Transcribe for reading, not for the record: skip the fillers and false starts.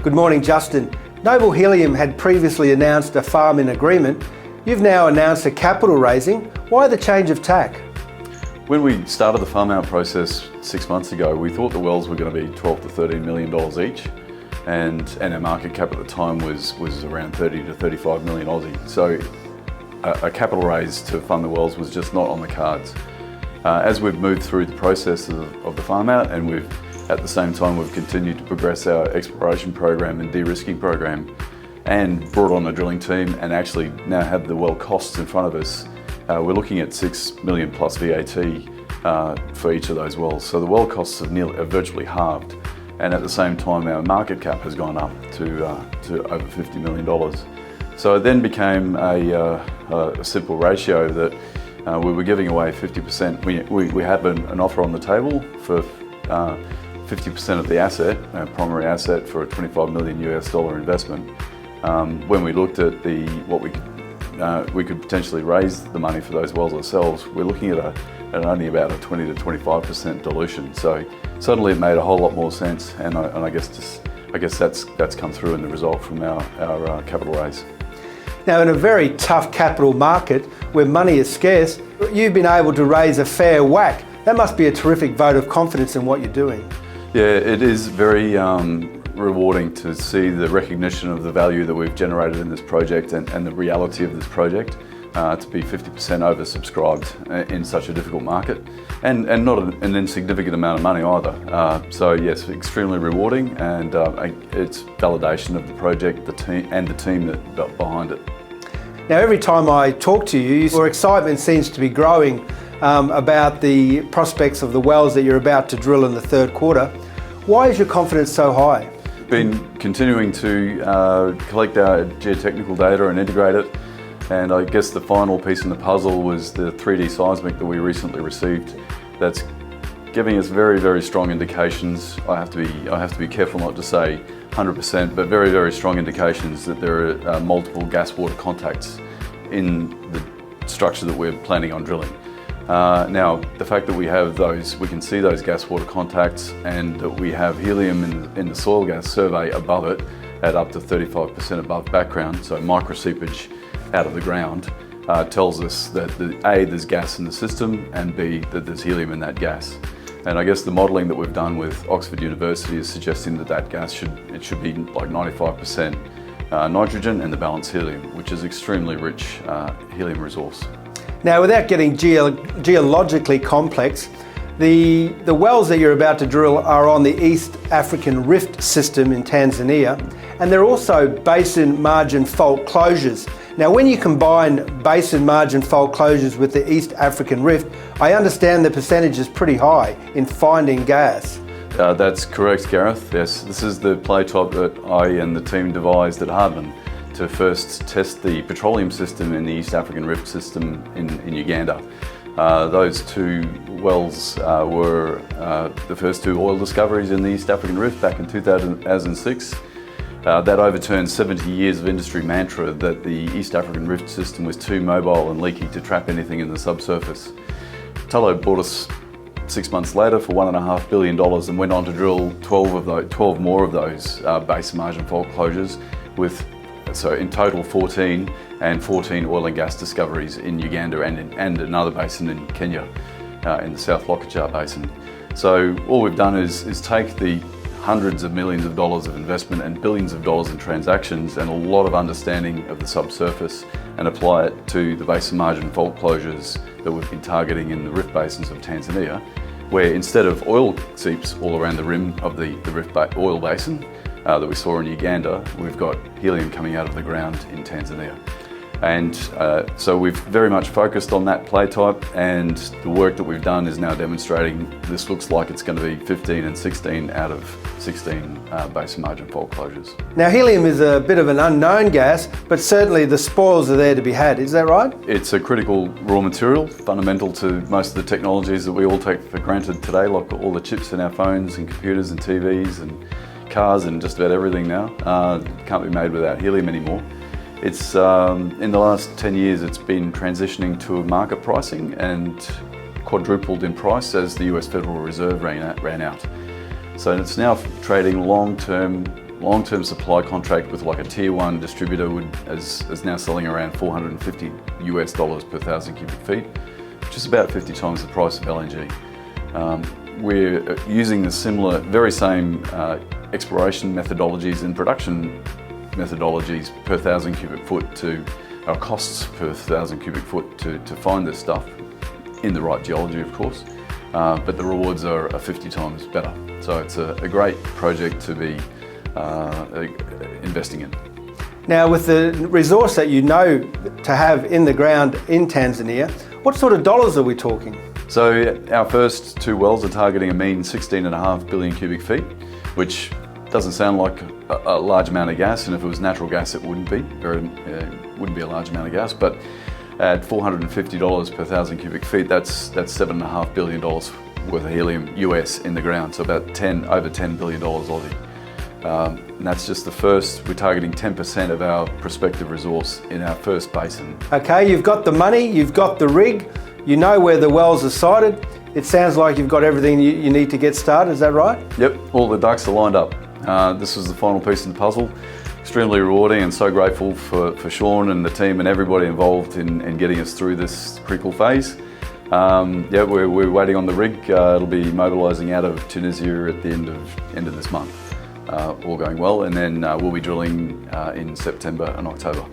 Good morning, Justin. Noble Helium had previously announced a farm-in agreement. You've now announced a capital raising. Why the change of tack? When we started the farm-out process 6 months ago, we thought the wells were going to be $12 to $13 million each, and our market cap at the time was around 30 to 35 million Aussie. So a capital raise to fund the wells was just not on the cards. As we've moved through the process of the farm-out, and at the same time we've continued to progress our exploration program and de-risking program, and brought on a drilling team, and actually now have the well costs in front of us, we're looking at 6 million plus VAT for each of those wells. So the well costs have virtually halved, and at the same time our market cap has gone up to over $50 million. So it then became a simple ratio that we were giving away 50%. We had an offer on the table for 50% of the asset, our primary asset, for a $25 million US investment. When we looked at what we could potentially raise the money for those wells ourselves, we're looking at only about a 20 to 25% dilution. So suddenly it made a whole lot more sense, and I guess that's come through in the result from our capital raise. Now, in a very tough capital market where money is scarce, you've been able to raise a fair whack. That must be a terrific vote of confidence in what you're doing. Yeah, it is very rewarding to see the recognition of the value that we've generated in this project and the reality of this project, to be 50% oversubscribed in such a difficult market, and not an insignificant amount of money either. So yes, extremely rewarding, and it's validation of the project, the team that behind it. Now, every time I talk to you, your excitement seems to be growing about the prospects of the wells that you're about to drill in the third quarter. Why is your confidence so high? Been continuing to collect our geotechnical data and integrate it, and I guess the final piece in the puzzle was the 3D seismic that we recently received. That's giving us very, very strong indications. I have to be careful not to say 100%, but very, very strong indications that there are multiple gas-water contacts in the structure that we're planning on drilling. Now, the fact that we have those, we can see those gas-water contacts, and that we have helium in the soil gas survey above it at up to 35% above background, so microseepage out of the ground, tells us that A, there's gas in the system, and B, that there's helium in that gas. And I guess the modelling that we've done with Oxford University is suggesting that gas should be like 95% nitrogen and the balance helium, which is extremely rich helium resource. Now, without getting geologically complex, the wells that you're about to drill are on the East African Rift system in Tanzania, and they're also basin margin fault closures. Now, when you combine basin margin fault closures with the East African Rift, I understand the percentage is pretty high in finding gas. That's correct, Gareth. Yes, this is the play type that I and the team devised at Hardman to first test the petroleum system in the East African Rift system in Uganda. Those two wells were the first two oil discoveries in the East African Rift back in 2006. That overturned 70 years of industry mantra that the East African Rift system was too mobile and leaky to trap anything in the subsurface. Tullow bought us 6 months later for $1.5 billion and went on to drill 12 more of those basin margin fault closures, so in total 14 oil and gas discoveries in Uganda and another basin in Kenya, in the South Lokoja Basin. So all we've done is take the hundreds of millions of dollars of investment and billions of dollars in transactions and a lot of understanding of the subsurface, and apply it to the basin margin fault closures that we've been targeting in the rift basins of Tanzania, where instead of oil seeps all around the rim of the rift oil basin that we saw in Uganda, we've got helium coming out of the ground in Tanzania. And so we've very much focused on that play type, and the work that we've done is now demonstrating this looks like it's going to be 15 and 16 out of 16 basin margin fault closures. Now, helium is a bit of an unknown gas, but certainly the spoils are there to be had, is that right? It's a critical raw material, fundamental to most of the technologies that we all take for granted today, like all the chips in our phones and computers and TVs and cars and just about everything now. Can't be made without helium anymore. It's in the last 10 years, it's been transitioning to a market pricing and quadrupled in price as the US Federal Reserve ran out. So it's now trading long-term long-term supply contract with like a tier 1 distributor is now selling around $450 per 1,000 cubic feet, which is about 50 times the price of LNG. We're using the very same exploration methodologies and production methodologies per 1,000 cubic foot to our costs per 1,000 cubic foot to find this stuff in the right geology, of course, but the rewards are 50 times better. So it's a great project to be investing in. Now, with the resource that you know to have in the ground in Tanzania, what sort of dollars are we talking? So our first 2 wells are targeting a mean 16.5 billion cubic feet, which doesn't sound like a large amount of gas, and if it was natural gas it wouldn't be. Wouldn't be a large amount of gas, but at $450 per 1,000 cubic feet, that's $7.5 billion worth of helium US in the ground, so about over $10 billion Aussie. And that's just the first. We're targeting 10% of our prospective resource in our first basin. Okay, you've got the money, you've got the rig, you know where the wells are sited. It sounds like you've got everything you need to get started, is that right? Yep, all the ducks are lined up. This was the final piece of the puzzle. Extremely rewarding and so grateful for Sean and the team and everybody involved in getting us through this critical phase. Yeah, we're waiting on the rig. It'll be mobilising out of Tunisia at the end of this month. All going well, and then we'll be drilling in September and October.